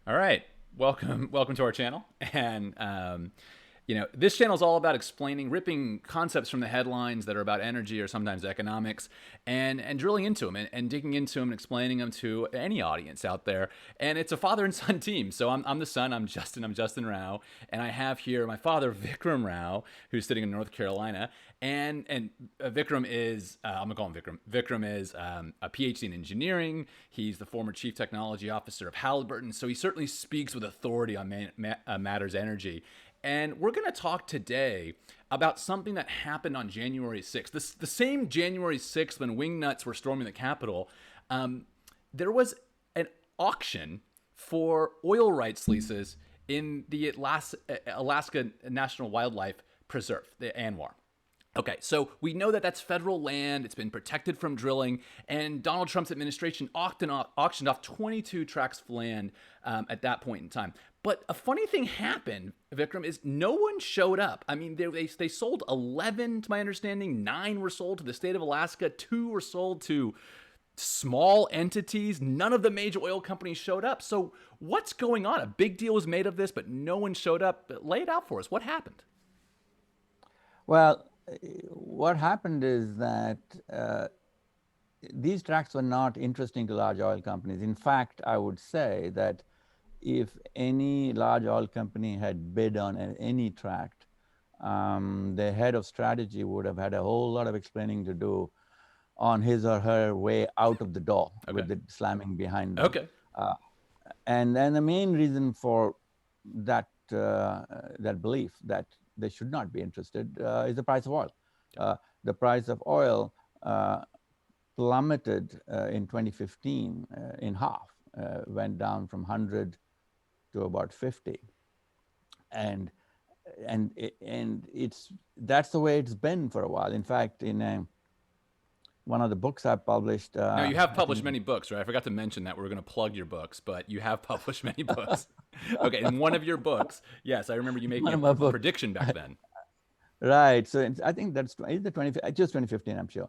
All right, welcome to our channel. And this channel is all about explaining, ripping concepts from the headlines that are about energy or sometimes economics, and drilling into them and digging into them and explaining them to any audience out there. And it's a father and son team. So I'm the son. I'm Justin Rao, and I have here my father Vikram Rao, who's sitting in North Carolina. And Vikram is I'm gonna call him Vikram. Vikram is a PhD in engineering. He's the former chief technology officer of Halliburton, so he certainly speaks with authority on matters energy. And we're going to talk today about something that happened on January 6th. The same January 6th when wingnuts were storming the Capitol, there was an auction for oil rights leases in the Alaska National Wildlife Preserve, the ANWAR. Okay, so we know that that's federal land. It's been protected from drilling, and Donald Trump's administration auctioned off 22 tracts of land at that point in time. But a funny thing happened, Vikram, is no one showed up. I mean, they sold 11, to my understanding. 9 were sold to the state of Alaska. 2 were sold to small entities. None of the major oil companies showed up. So what's going on? A big deal was made of this, but no one showed up. Lay it out for us. What happened? Well, what happened is that these tracts were not interesting to large oil companies. In fact, I would say that if any large oil company had bid on any tract, the head of strategy would have had a whole lot of explaining to do on his or her way out of the door, with it slamming behind them. Okay. And then the main reason for that belief that they should not be interested is the price of oil. The price of oil plummeted in 2015 in half, went down from 100 to about 50, and that's the way it's been for a while. In fact, in one of the books I published. Now, you have published many books, right? I forgot to mention that. We were going to plug your books, but you have published many books. Okay, in one of your books, yes, I remember you making a prediction back then. Right. So I think that's the 2015, I'm sure,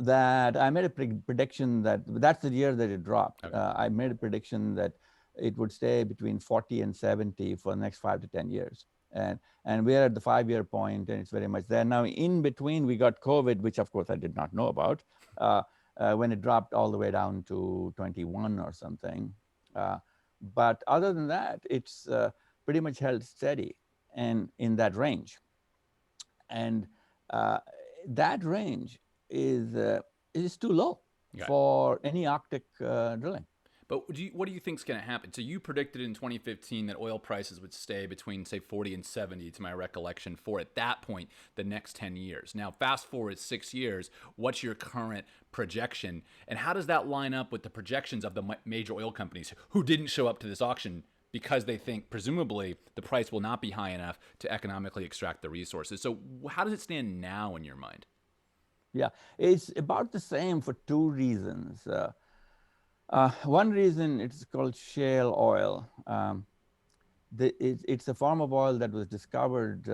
that I made a prediction that's the year that it dropped. Okay. I made a prediction that it would stay between 40 and 70 for the next 5 to 10 years. And we're at the 5-year point, and it's very much there. Now, in between, we got COVID, which, of course, I did not know about, when it dropped all the way down to 21 or something. But other than that, it's pretty much held steady and in that range. And that range is too low for any Arctic drilling. But what do you think is going to happen? So you predicted in 2015 that oil prices would stay between, say, 40 and 70, to my recollection, for at that point the next 10 years. Now, fast forward 6 years, what's your current projection? And how does that line up with the projections of the major oil companies who didn't show up to this auction because they think, presumably, the price will not be high enough to economically extract the resources? So how does it stand now in your mind? Yeah, it's about the same for 2 reasons. One reason, it's called shale oil. It's a form of oil that was discovered,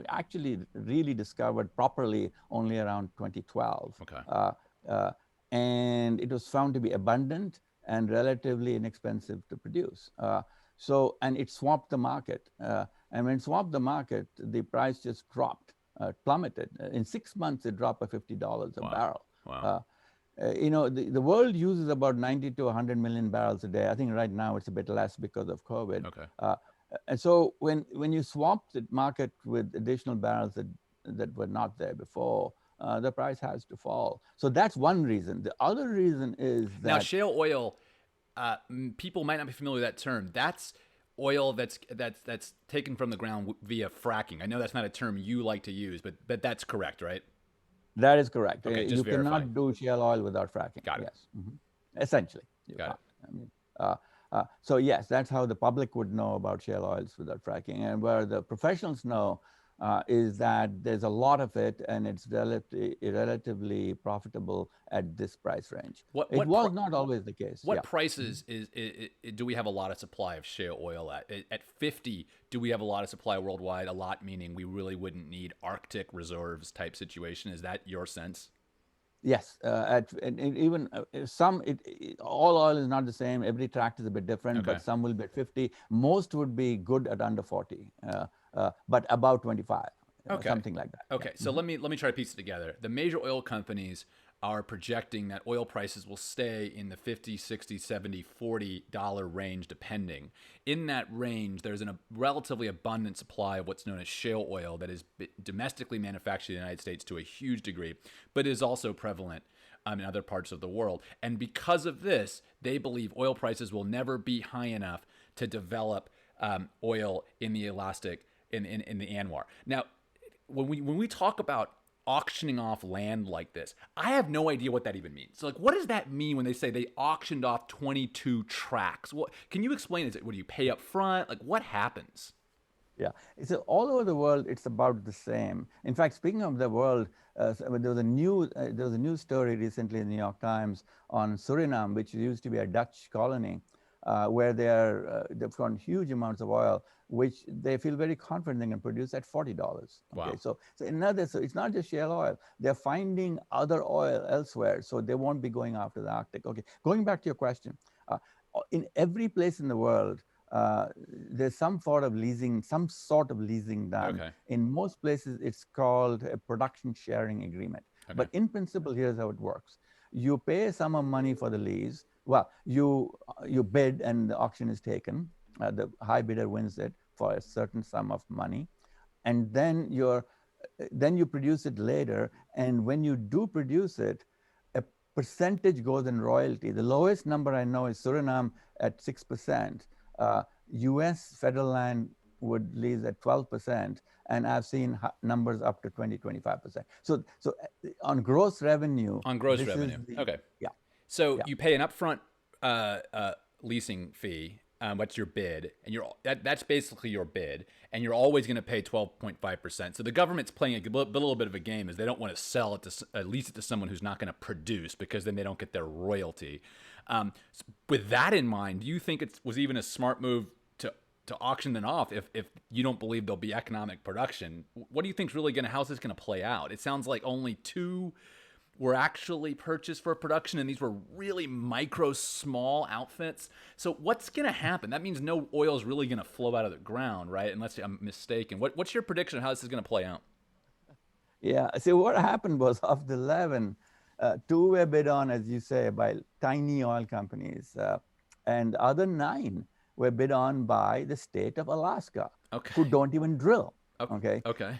actually really discovered properly only around 2012. Okay. And it was found to be abundant and relatively inexpensive to produce. And it swamped the market. And when it swamped the market, the price just dropped, plummeted. In 6 months, it dropped by $50 a barrel. Wow. The world uses about 90 to 100 million barrels a day. I think right now it's a bit less because of COVID. Okay. And so when you swamp the market with additional barrels that were not there before, the price has to fall. So that's one reason. The other reason is that now shale oil, people might not be familiar with that term. That's oil that's taken from the ground via fracking. I know that's not a term you like to use, but that's correct, right? That is correct. Okay, you cannot do shale oil without fracking. Got it. Yes. Essentially. Got it. So yes, that's how the public would know about shale oils without fracking. And where the professionals know is that there's a lot of it, and it's relatively profitable at this price range. It was not always the case. What prices do we have a lot of supply of shale oil at? At 50, do we have a lot of supply worldwide? A lot meaning we really wouldn't need Arctic reserves type situation. Is that your sense? Yes, and even some, all oil is not the same. Every tract is a bit different, Okay. but some will be at 50. Most would be good at under 40, but about 25, Okay. something like that. Okay. Yeah. So let me try to piece it together. The major oil companies are projecting that oil prices will stay in the 50, 60, 70, $40 range depending. In that range, there's a relatively abundant supply of what's known as shale oil that is domestically manufactured in the United States to a huge degree, but is also prevalent in other parts of the world. And because of this, they believe oil prices will never be high enough to develop oil in the elastic in the ANWAR. Now, when we talk about auctioning off land like this, I have no idea what that even means. So, like, what does that mean when they say they auctioned off 22 tracts? What can you explain? Is it, what do you pay up front? Like, what happens? Yeah, so all over the world, it's about the same. In fact, speaking of the world, there was a news story recently in the New York Times on Suriname, which used to be a Dutch colony, where they've got huge amounts of oil, which they feel very confident they can produce at $40. Okay, Wow. so it's not just shale oil; they're finding other oil elsewhere, so they won't be going after the Arctic. Okay, going back to your question, in every place in the world, there's some sort of leasing done. Okay. In most places, it's called a production sharing agreement. Okay. But in principle, here's how it works: you pay a sum of money for the lease. Well, you bid, and the auction is taken. The high bidder wins it for a certain sum of money, and then you produce it later. And when you do produce it, a percentage goes in royalty. The lowest number I know is Suriname at 6%. US federal land would lease at 12%, and I've seen numbers up to 20-25%. So on gross revenue, On gross this is revenue. the Okay. yeah. So Yeah. you pay an upfront leasing fee. What's your bid? And that's basically your bid, and you're always going to pay 12.5%. So the government's playing a little bit of a game, is they don't want to sell it to lease it to someone who's not going to produce, because then they don't get their royalty. With that in mind, do you think it was even a smart move to auction them off if you don't believe there'll be economic production? What do you think's really how's this going to play out? It sounds like only two were actually purchased for production, and these were really micro small outfits. So what's going to happen? That means no oil is really going to flow out of the ground, right? Unless I'm mistaken. What's your prediction of how this is going to play out? Yeah. See, what happened was, of the 11, two were bid on, as you say, by tiny oil companies, and the other 9 were bid on by the state of Alaska, Okay. who don't even drill. Okay. Okay. Okay.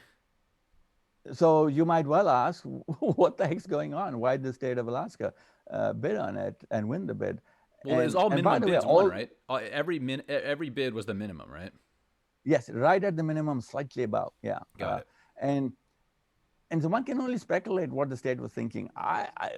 So you might well ask, what the heck's going on? Why did the state of Alaska bid on it and win the bid? Well, it was all And by minimum the way, bids won, right? Every bid was the minimum, right? yes, right at the minimum, slightly above. Yeah. Got it. And so one can only speculate what the state was thinking.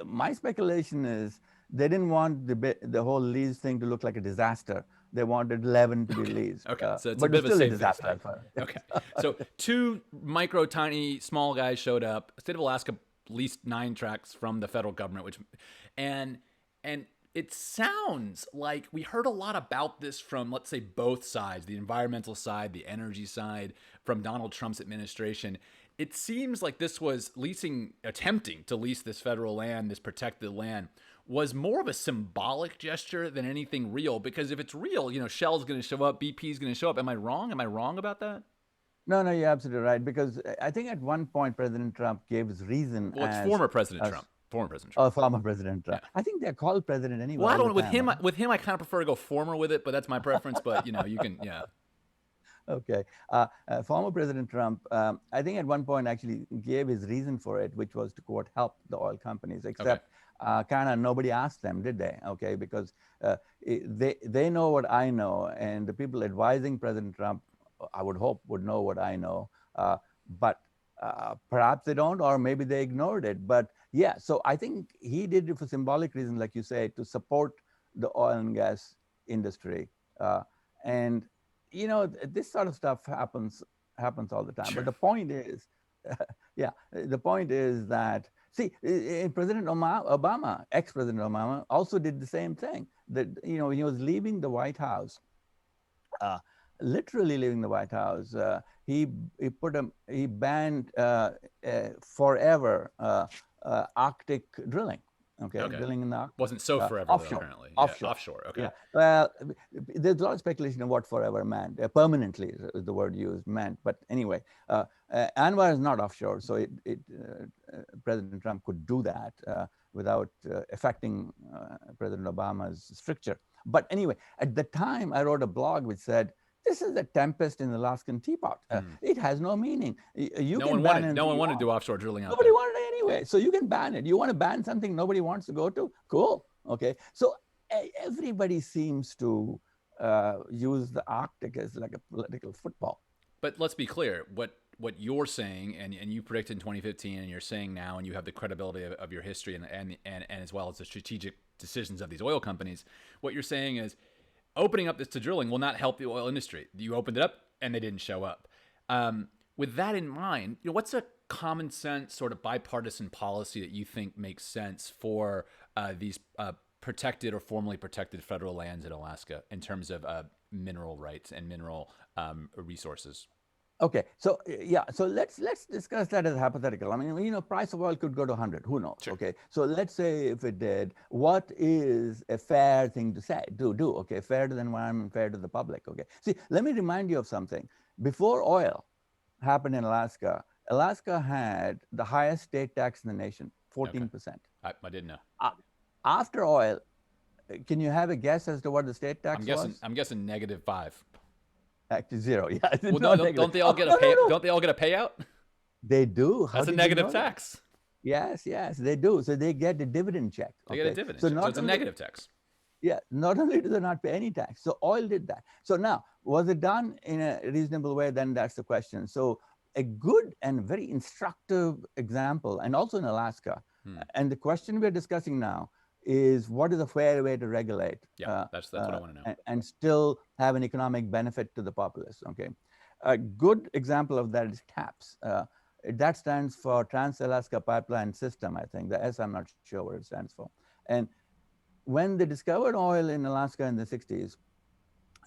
My speculation is they didn't want the whole lease thing to look like a disaster. They wanted 11 to be leased. Okay, so it's a But bit it's of a still a save face disaster type. as far. Okay, so two micro, tiny, small guys showed up. The state of Alaska leased 9 tracts from the federal government, and it sounds like we heard a lot about this from, let's say, both sides, the environmental side, the energy side, from Donald Trump's administration. It seems like this was attempting to lease this federal land, this protected land, was more of a symbolic gesture than anything real. Because if it's real, Shell's going to show up, BP's going to show up. Am I wrong? Am I wrong about that? No, you're absolutely right. Because I think at one point President Trump gave his reason Well, it's former President Trump. Former President Trump. former President Yeah. Trump. I think they're called president anyway. Well, I All the don't. With time, him, right? I kind of prefer to go former with it, but that's my preference. But you can, yeah. Okay. Former President Trump, I think at one point actually gave his reason for it, which was to, quote, help the oil companies, Okay. except kind of nobody asked them, did they? Okay, because they know what I know, and the people advising President Trump, I would hope, would know what I know. But perhaps they don't, or maybe they ignored it. But yeah, so I think he did it for symbolic reasons, like you say, to support the oil and gas industry. And this sort of stuff happens all the time. Sure. But the point is, yeah, the point is that, see, President Obama, ex-President Obama, also did the same thing. That he was leaving the White House, literally leaving the White House. He banned forever Arctic drilling. Okay, Okay. drilling in the Arctic. Wasn't so forever though, Offshore. apparently. Yeah, Offshore. offshore. Okay. Yeah. Well, there's a lot of speculation of what forever meant. Permanently is the word used meant. But anyway, ANWAR is not offshore, so President Trump could do that without affecting President Obama's stricture. But anyway, at the time, I wrote a blog which said, this is a tempest in the Alaskan teapot. It has no meaning. You No can one ban wanted. anything No one you wanted to want. do offshore drilling out Nobody there. wanted it anyway. So you can ban it. You want to ban something nobody wants to go to? Cool. Okay. So everybody seems to use the Arctic as like a political football. But let's be clear. What you're saying, and you predicted in 2015, and you're saying now, and you have the credibility of your history, and as well as the strategic decisions of these oil companies. What you're saying is, opening up this to drilling will not help the oil industry. You opened it up, and they didn't show up. With that in mind, what's a common sense sort of bipartisan policy that you think makes sense for these protected or formerly protected federal lands in Alaska in terms of mineral rights and mineral resources? Okay, so yeah, so let's discuss that as hypothetical. I mean, price of oil could go to 100. Who knows? Sure. Okay, so let's say if it did, what is a fair thing to say? Do okay, fair to the environment, fair to the public. Okay, see, let me remind you of something. Before oil happened in Alaska, Alaska had the highest state tax in the nation, 14%. Okay. I didn't know. After oil, can you have a guess as to what the state tax was? I'm guessing -5. Actually, zero. Yeah. Well, no, don't they all get a pay? Don't they all get a payout? They do. That's a negative tax. Yes, they do. So they get a dividend check. They get a dividend check. So it's a negative tax. Yeah, not only do they not pay any tax, so oil did that. So now, was it done in a reasonable way? Then that's the question. So a good and very instructive example, and also in Alaska, and the question we're discussing now is, what is a fair way to regulate? Yeah, that's what I want to know. And still have an economic benefit to the populace. Okay, a good example of that is TAPS. That stands for Trans-Alaska Pipeline System. I think the S, I'm not sure what it stands for. And when they discovered oil in Alaska in the 60s,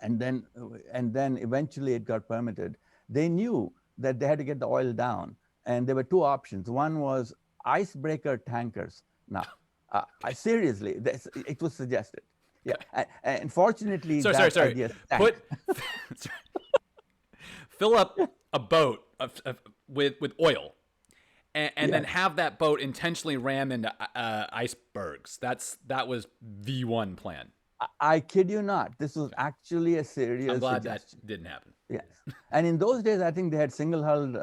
and then eventually it got permitted, they knew that they had to get the oil down, and there were two options. One was icebreaker tankers. Now, seriously, it was suggested. Yeah, and fortunately, sorry. idea stank. Fill up a boat with oil, and then have that boat intentionally ram into icebergs. That was the one plan. I kid you not. This was actually a serious I'm glad suggestion. that didn't happen. Yes, and in those days, I think they had single-hulled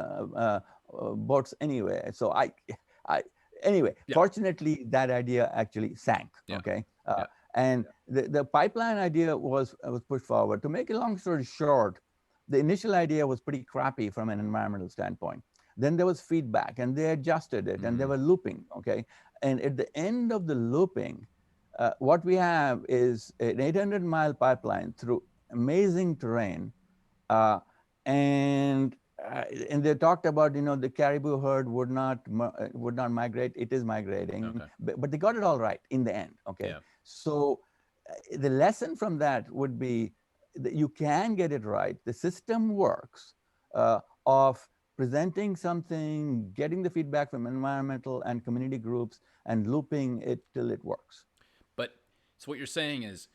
boats anyway. So anyway, fortunately, that idea actually sank. Yeah. Okay, and the pipeline idea was pushed forward. To make a long story short, the initial idea was pretty crappy from an environmental standpoint. Then there was feedback, and they adjusted it, and they were looping. Okay, and at the end of the looping, what we have is an 800-mile pipeline through amazing terrain, and they talked about, the caribou herd would not migrate. It is migrating, Okay. but they got it all right in the end. Okay, Yeah. so the lesson from that would be that you can get it right. The system works of presenting something, getting the feedback from environmental and community groups, and looping it till it works. But so what you're saying is,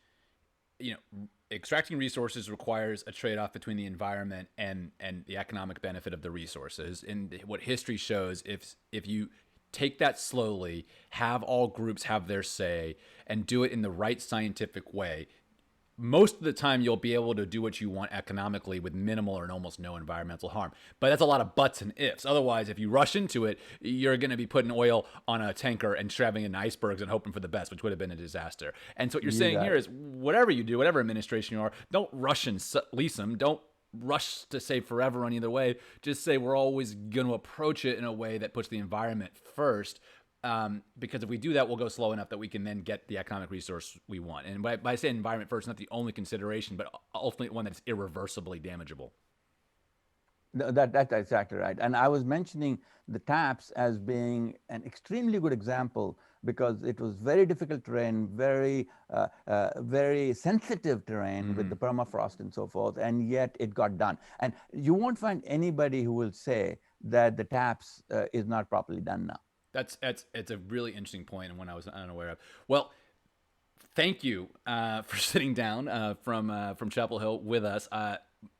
extracting resources requires a trade-off between the environment and the economic benefit of the resources. And what history shows, if you take that slowly, have all groups have their say, and do it in the right scientific way, most of the time you'll be able to do what you want economically with minimal or almost no environmental harm. But that's a lot of buts and ifs. Otherwise, if you rush into it, you're going to be putting oil on a tanker and shoving in icebergs and hoping for the best, which would have been a disaster. And so what you're saying here is, whatever you do, whatever administration you are, don't rush and lease them. Don't rush to say forever on either way. Just say we're always going to approach it in a way that puts the environment first. Because if we do that, we'll go slow enough that we can then get the economic resource we want. And by saying environment first, not the only consideration, but ultimately one that's irreversibly damageable. That's exactly right. And I was mentioning the TAPS as being an extremely good example because it was very difficult terrain, very sensitive terrain with the permafrost and so forth, and yet it got done. And you won't find anybody who will say that the TAPS is not properly done now. It's a really interesting point and one I was unaware of. Well, thank you for sitting down from Chapel Hill with us.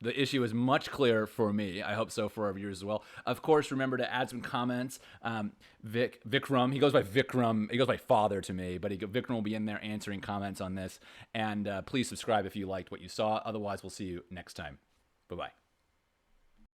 The issue is much clearer for me. I hope so for our viewers as well. Of course, remember to add some comments. Vikram, he goes by Vikram. He goes by father to me, but Vikram will be in there answering comments on this. And please subscribe if you liked what you saw. Otherwise, we'll see you next time. Bye-bye.